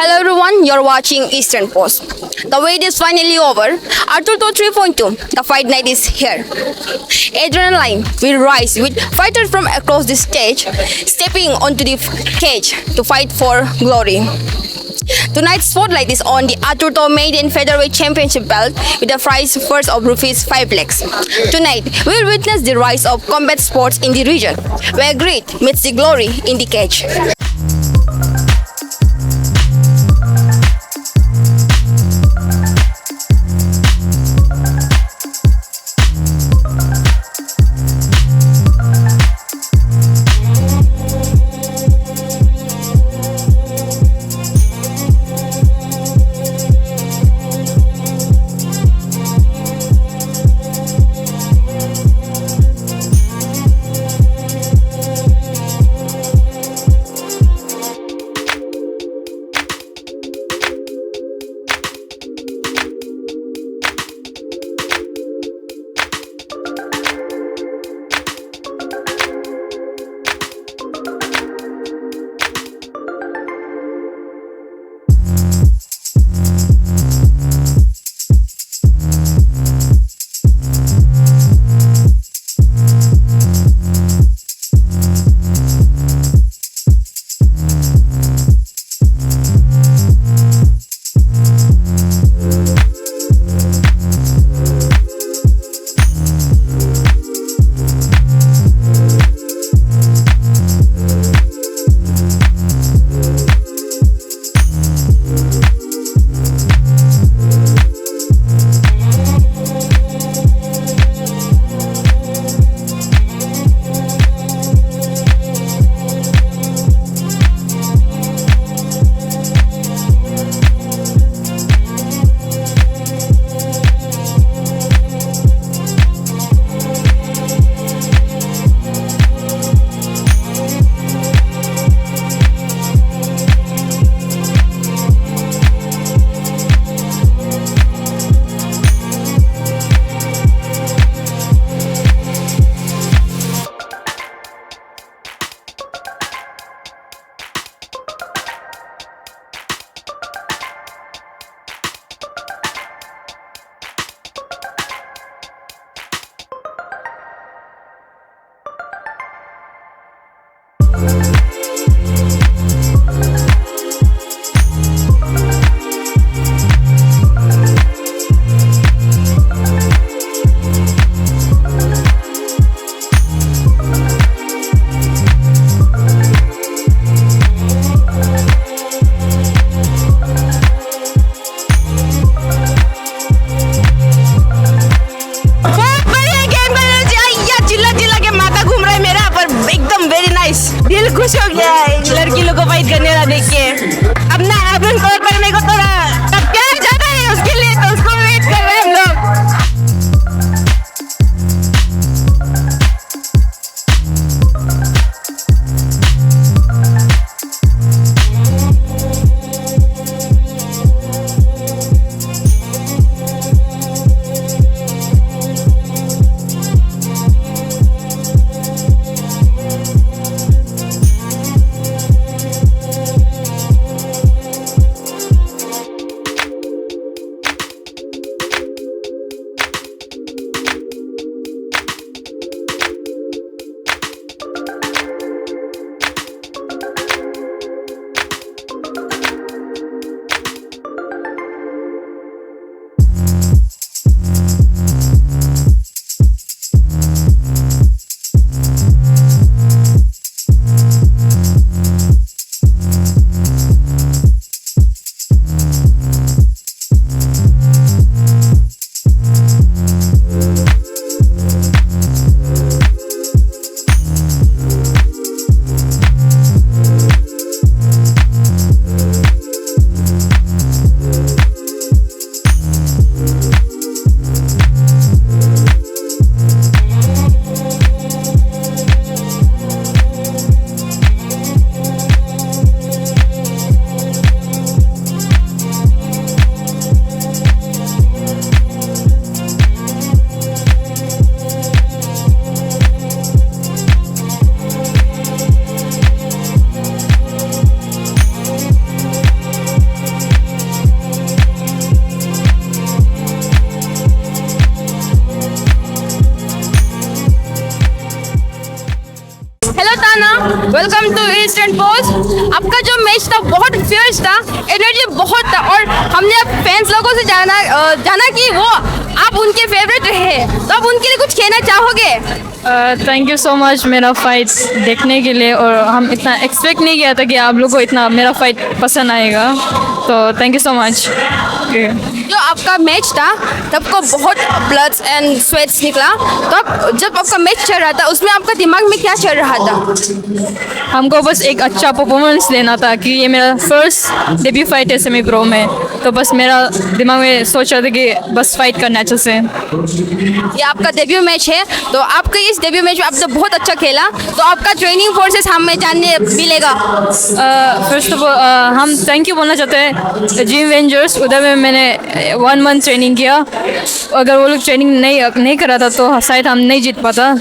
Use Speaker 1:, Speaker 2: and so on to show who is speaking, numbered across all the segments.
Speaker 1: Hello everyone, you're watching Eastern Post. The wait is finally over. Arthur to 3.2. The fight night is here. Adrenaline will rise with fighters from across the stage stepping onto the cage to fight for glory. Tonight's spotlight is on the Arthur Maiden Featherweight Championship belt with a prize first of rupees 5 lakhs. Tonight, we'll witness the rise of combat sports in the region, where grit meets the glory in the cage.
Speaker 2: दिल खुश
Speaker 1: welcome to Eastern post. आपका जो match था बहुत fears था, energy बहुत था और हमने अब फैंस लोगों से जाना कि वो आप उनके फेवरेट रहे, तो आप उनके लिए कुछ कहना चाहोगे?
Speaker 2: थैंक यू सो मच मेरा फाइट देखने के लिए, और हम इतना एक्सपेक्ट नहीं किया था कि आप लोग को इतना मेरा फाइट पसंद आएगा, तो थैंक यू सो मच।
Speaker 1: जो आपका मैच था तब को बहुत ब्लड्स एंड स्वेट्स निकला, तो आप जब आपका मैच चल रहा था उसमें आपका दिमाग में क्या चल रहा था?
Speaker 2: हमको बस एक अच्छा परफॉर्मेंस लेना था कि ये मेरा फर्स्ट डेब्यू फाइट है सेमी प्रो में, तो बस मेरा दिमाग में सोच रहा था कि बस फाइट करना अच्छे से।
Speaker 1: ये आपका डेब्यू मैच है, तो आपके इस डेब्यू मैच में आपने बहुत अच्छा खेला, तो आपका ट्रेनिंग प्रोसेस हमें जानने मिलेगा।
Speaker 2: फर्स्ट ऑफ ऑल हम थैंक यू बोलना चाहते हैं जिम वेंजर्स, उधर में मैंने 1 मंथ ट्रेनिंग किया। अगर वो लोग ट्रेनिंग नहीं करा था तो शायद हम नहीं जीत पाता,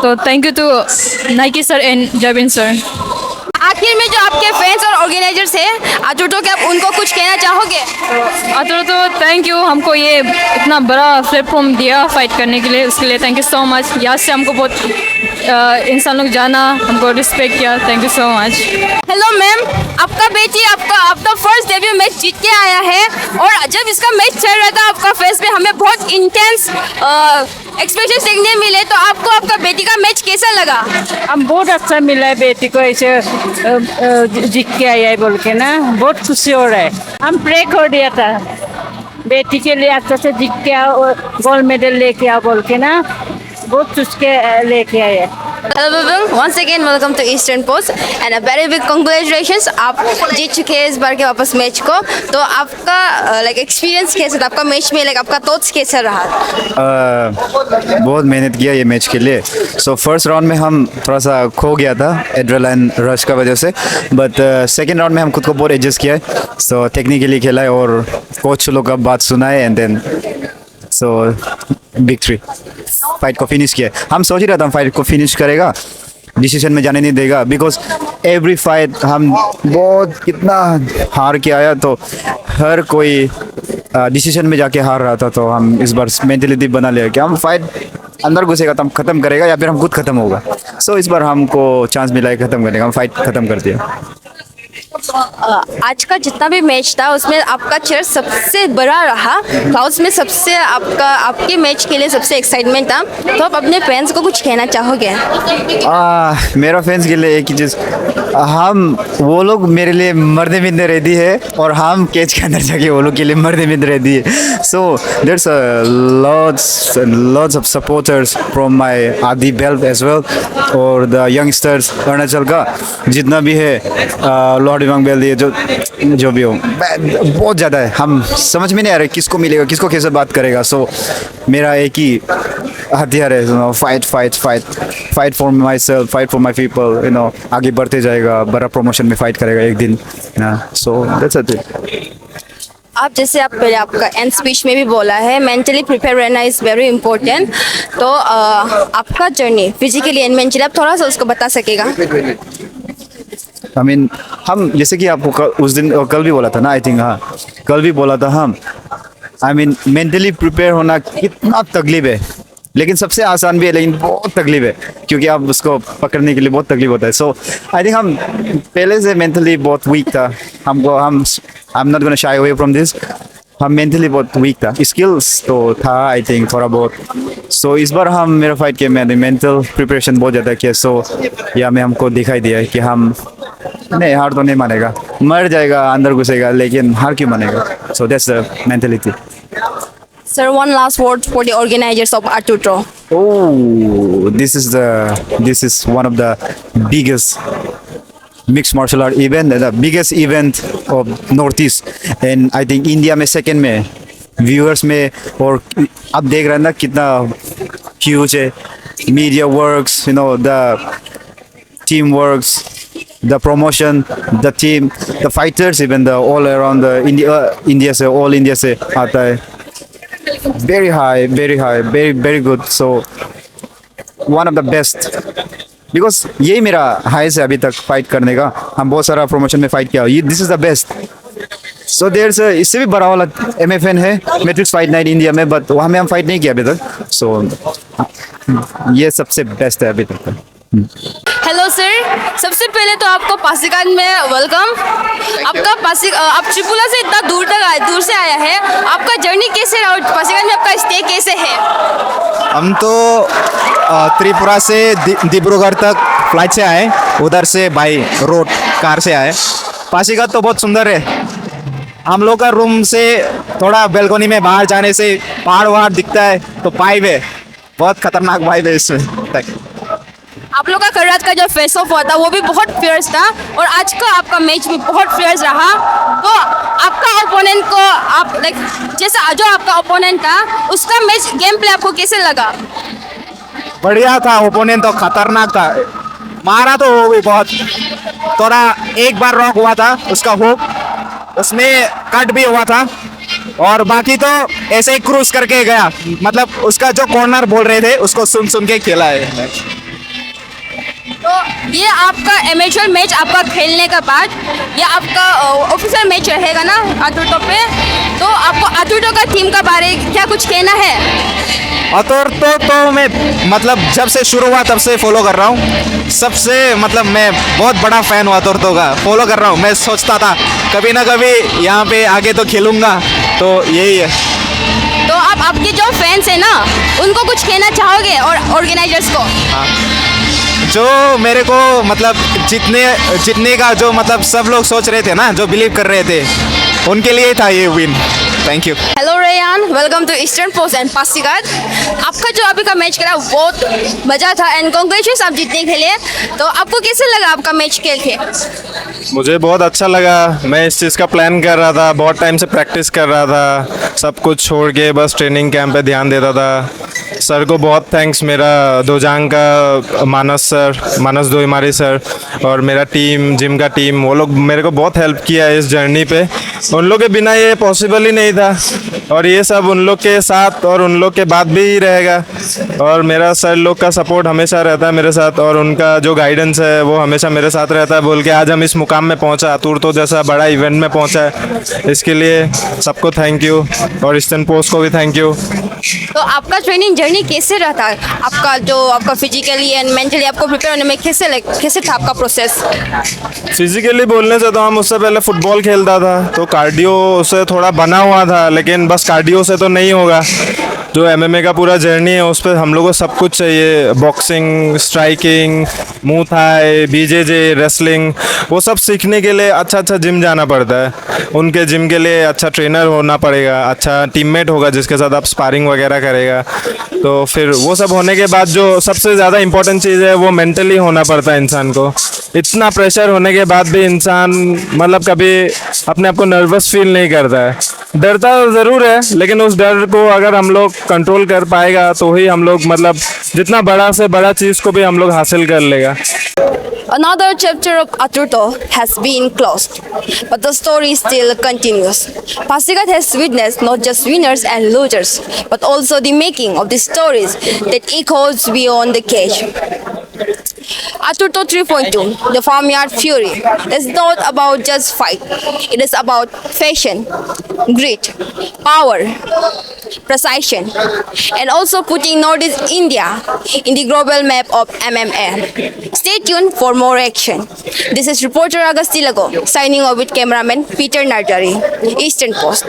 Speaker 2: तो thank you to Naiki sir and Jabin sir.
Speaker 1: आखिर में जो आपके फैंस और ऑर्गेनाइजर्स हैं आतुर्तो के, आप उनको कुछ कहना चाहोगे?
Speaker 2: आतुर्तो थैंक यू, हमको ये इतना बड़ा प्लेटफॉर्म दिया फाइट करने के लिए, उसके लिए थैंक यू सो मच। यहाँ से हमको बहुत इंसान लोग जाना, हमको रिस्पेक्ट किया, thank you so much.
Speaker 1: Hello ma'am, आपका बेटी आपका फर्स्ट डेब्यू मैच जीत के आया है, और जब इसका मैच चल रहा था आपका फेस पे हमें बहुत इंटेंस एक्सप्रेशन देखने मिले, तो आपको आपका बेटी का मैच कैसा लगा?
Speaker 3: हम बहुत अच्छा मिला है बेटी को, ऐसे जीत के आया है बोल के ना, बहुत खुशी हो रहा है। हम प्रे कर दिया था बेटी के लिए अच्छे से जीत के आओ और गोल्ड मेडल लेके आओ बोल के ना, बहुत खुश के लेके आए हैं।
Speaker 1: Hello everyone, once again welcome to Eastern Post and a very big congratulations, आप जीत चुके हैं इस बार के वापस मैच को। तो आपका एक्सपीरियंस कैसा था, आपका मैच में आपका थॉट्स कैसा रहा?
Speaker 4: बहुत मेहनत किया ये मैच के लिए। सो फर्स्ट राउंड में हम थोड़ा सा खो गया था एड्रेनालाइन रश का वजह से, बट सेकेंड राउंड में हम खुद को बहुत एडजस्ट किया है। सो टेक्निकली खेला है और कोच लोग का बात सुना है, and then so victory, fight को फिनिश किया। हम सोच ही रहा था हम फाइट को फिनिश करेगा, डिसीजन में जाने नहीं देगा, बिकॉज एवरी फाइट हम बहुत कितना हार के आया, तो हर कोई डिसीजन में जाके हार रहा था। तो हम इस बार मेंटलिटी बना लिया कि हम फाइट अंदर घुसेगा तो हम ख़त्म करेगा या फिर हम खुद ख़त्म होगा। सो इस बार हमको चांस मिला है ख़त्म करने का, हम फाइट ख़त्म कर दिया।
Speaker 1: आज का जितना भी मैच था उसमें आपका चेयर सबसे बड़ा रहा, क्राउड्स में सबसे आपके मैच के लिए सबसे एक्साइटमेंट था, तो आप अपने फैंस को कुछ कहना चाहोगे?
Speaker 4: मेरा फैंस के लिए एक ही चीज़, वो लोग मेरे लिए मरने मिलने रेडी है, और हम कैच के अंदर जाके वो लोग के लिए मरने मिलने रेडी है। So there's lots of supporters from my आदि बेल्ट एज वेल, और द यंगस्टर्स अरुणाचल का जितना भी है, लॉर्ड इवांग बेल्ट, ये जो भी हो, बहुत ज़्यादा है। हम समझ में नहीं आ रहा किसको मिलेगा, किसको कैसे बात करेगा। सो मेरा एक ही हथियार है, fight for my self, fight for my people, आगे बढ़ते जाएगा, बड़ा प्रमोशन में फाइट करेगा एक दिन ना। So that's it.
Speaker 1: आप जैसे आप पहले आपका एंड स्पीच में भी बोला है, मेंटली प्रिपेयर रहना इज़ वेरी इंपॉर्टेंट, तो आपका जर्नी फिजिकली एंड मेंटली आप थोड़ा सा उसको बता सकेगा?
Speaker 4: हम जैसे कि आपको उस दिन कल भी बोला था ना, आई थिंक, हाँ कल भी बोला था हम, मेंटली प्रिपेयर होना कितना तकलीफ है, लेकिन सबसे आसान भी है, लेकिन बहुत तकलीफ है, क्योंकि आप उसको पकड़ने के लिए बहुत तकलीफ होता है। सो आई थिंक हम पहले से मेंटली बहुत वीक था, I am not gonna shy away from this, हम मेंटली बहुत वीक था, स्किल्स तो था आई थिंक थोड़ा बहुत। सो इस बार हम मेरा फाइट के मैंने मेंटल प्रिपरेशन बहुत ज़्यादा किया। सो या में हमको दिखाई दिया कि हम नहीं, हार तो नहीं मानेगा, मर जाएगा, अंदर घुसेगा, लेकिन हार क्यों मानेगा। So that's the mentality.
Speaker 1: Sir, one last word for the organizers of Arturo.
Speaker 4: Oh, this is one of the biggest mixed martial art event, the biggest event of Northeast, and I think India में second में, viewers में, और आप देख रहे हैं ना कितना huge है, media works, the team works, the promotion, the team, the fighters, even the all around the India से, all India से आता है, very high, very good. So one of the best, because यही मेरा हाईएस्ट है अभी तक फाइट करने का। हम बहुत सारा प्रमोशन में फाइट किया, this is the best. So there इससे भी बड़ा वाला MFN है, मैट्रिक्स फाइट नाइट इंडिया में, बट वहाँ में हम फाइट नहीं किया अभी तक। सो ये सबसे बेस्ट है अभी तक।
Speaker 1: हेलो सर, सबसे पहले तो आपको पासीघाट में वेलकम। आप त्रिपुरा से इतना दूर से आया है, आपका जर्नी कैसे रहा और पासीघाट में आपका स्टे कैसे है?
Speaker 5: हम तो त्रिपुरा से डिब्रूगढ़ तक फ्लाइट से आए, उधर से बाई रोड कार से आए। पासीघाट तो बहुत सुंदर है। हम लोग का रूम से थोड़ा बेलकोनी में बाहर जाने से पहाड़ वहाड़ दिखता है, तो वाइब है, बहुत खतरनाक वाइब है इसमें।
Speaker 1: आप लोग का कल रात का जो फेस ऑफ हुआ था वो भी बहुत फेयर्स था और आज का आपका मैच भी बहुत फेयर्स रहा। तो आपका ओपोनेंट को आप लाइक जैसा जो आपका ओपोनेंट था उसका मैच गेम प्ले आपको कैसे लगा?
Speaker 5: बढ़िया था, ओपोनेंट तो खतरनाक था, मारा तो वो भी बहुत, थोड़ा एक बार रॉक हुआ था उसका हुक, उसमें कट भी हुआ था और बाकी तो ऐसे ही क्रूज करके गया। मतलब उसका जो कॉर्नर बोल रहे थे उसको सुन के खेला है।
Speaker 1: तो ये आपका एमेचर मैच आपका खेलने का बाद ये आपका ऑफिशियल मैच रहेगा ना आतुर्तो पे, तो आपको आतुर्तो का टीम का बारे क्या कुछ कहना है?
Speaker 5: आतुर्तो तो मैं मतलब जब से शुरू हुआ तब से फॉलो कर रहा हूँ, सबसे मतलब मैं बहुत बड़ा फैन हूँ आतुर्तो का, फॉलो कर रहा हूँ। मैं सोचता था कभी ना कभी यहाँ पे आगे तो खेलूँगा, तो यही है।
Speaker 1: तो आप आपके जो फैंस हैं ना उनको कुछ कहना चाहोगे और ऑर्गेनाइजर्स को?
Speaker 5: जो मेरे को मतलब जितने का जो मतलब सब लोग सोच रहे थे ना, जो बिलीव कर रहे थे, उनके लिए था ये win. Thank you.
Speaker 1: Hello Ryan, welcome to Eastern Post and Pasighat. आपका जो अभी का मैच करा बहुत मजा था एंड कांग्रेचुलेशन आप जीतने के लिए। तो आपको कैसे लगा आपका मैच खेल के?
Speaker 6: मुझे बहुत अच्छा लगा। मैं इस चीज़ का प्लान कर रहा था, बहुत टाइम से प्रैक्टिस कर रहा था, सब कुछ छोड़ के बस ट्रेनिंग कैंप पे ध्यान देता था। सर को बहुत थैंक्स, मेरा दोजांग का मानस दोईमारी सर और मेरा टीम, जिम का टीम, वो लोग मेरे को बहुत हेल्प किया है इस जर्नी पे। उन लोग के बिना ये पॉसिबल ही नहीं था और ये सब उन लोग के साथ और उन लोग के बाद भी रहेगा। और मेरा सर लोग का सपोर्ट हमेशा रहता है मेरे साथ और उनका जो गाइडेंस है वो हमेशा मेरे साथ रहता है, बोल के आज हम इस मुकाम में पहुंचा, आतुर्तो जैसा बड़ा इवेंट में पहुंचा है। इसके लिए सबको थैंक यू और ईस्टर्न पोस्ट को भी थैंक यू।
Speaker 1: तो आपका ट्रेनिंग जर्नी कैसे रहा था? आपका फिजिकली एंड मेंटली आपको प्रिपेयर होने में कैसे था आपका प्रोसेस?
Speaker 6: फिजिकली बोलने से तो हम उससे पहले फुटबॉल खेलता था, तो कार्डियो से थोड़ा बना हुआ था, लेकिन बस कार्डियो से तो नहीं होगा। जो MMA का पूरा जर्नी है उस पर हम लोग को सब कुछ चाहिए, बॉक्सिंग, स्ट्राइकिंग, मुंह थाई, BJJ, रेसलिंग, वो सब सीखने के लिए अच्छा जिम जाना पड़ता है। उनके जिम के लिए अच्छा ट्रेनर होना पड़ेगा, अच्छा टीममेट होगा जिसके साथ आप स्पारिंग वगैरह करेगा। तो फिर वो सब होने के बाद जो सबसे ज़्यादा इम्पोर्टेंट चीज़ है वो मेंटली होना पड़ता है इंसान को। इतना प्रेशर होने के बाद भी इंसान मतलब कभी अपने आप को नर्वस फील नहीं करता है। डरता ज़रूर है, लेकिन उस डर को अगर हम लोग कंट्रोल कर पाएगा तो ही हम लोग मतलब जितना बड़ा से बड़ा चीज़ को भी हम लोग हासिल कर लेगा।
Speaker 1: Another chapter of Aturto has been closed, but the story still continues. Pasighat has witnessed not just winners and losers, but also the making of the stories that echoes beyond the cage. Aturto 3.2, the Farmyard Fury, is not about just fight. It is about passion, grit, power, precision, and also putting Northeast India in the global map of MMA. Stay tuned for more action. This is reporter Agasti Lago signing off with cameraman Peter Narjari, Eastern Post.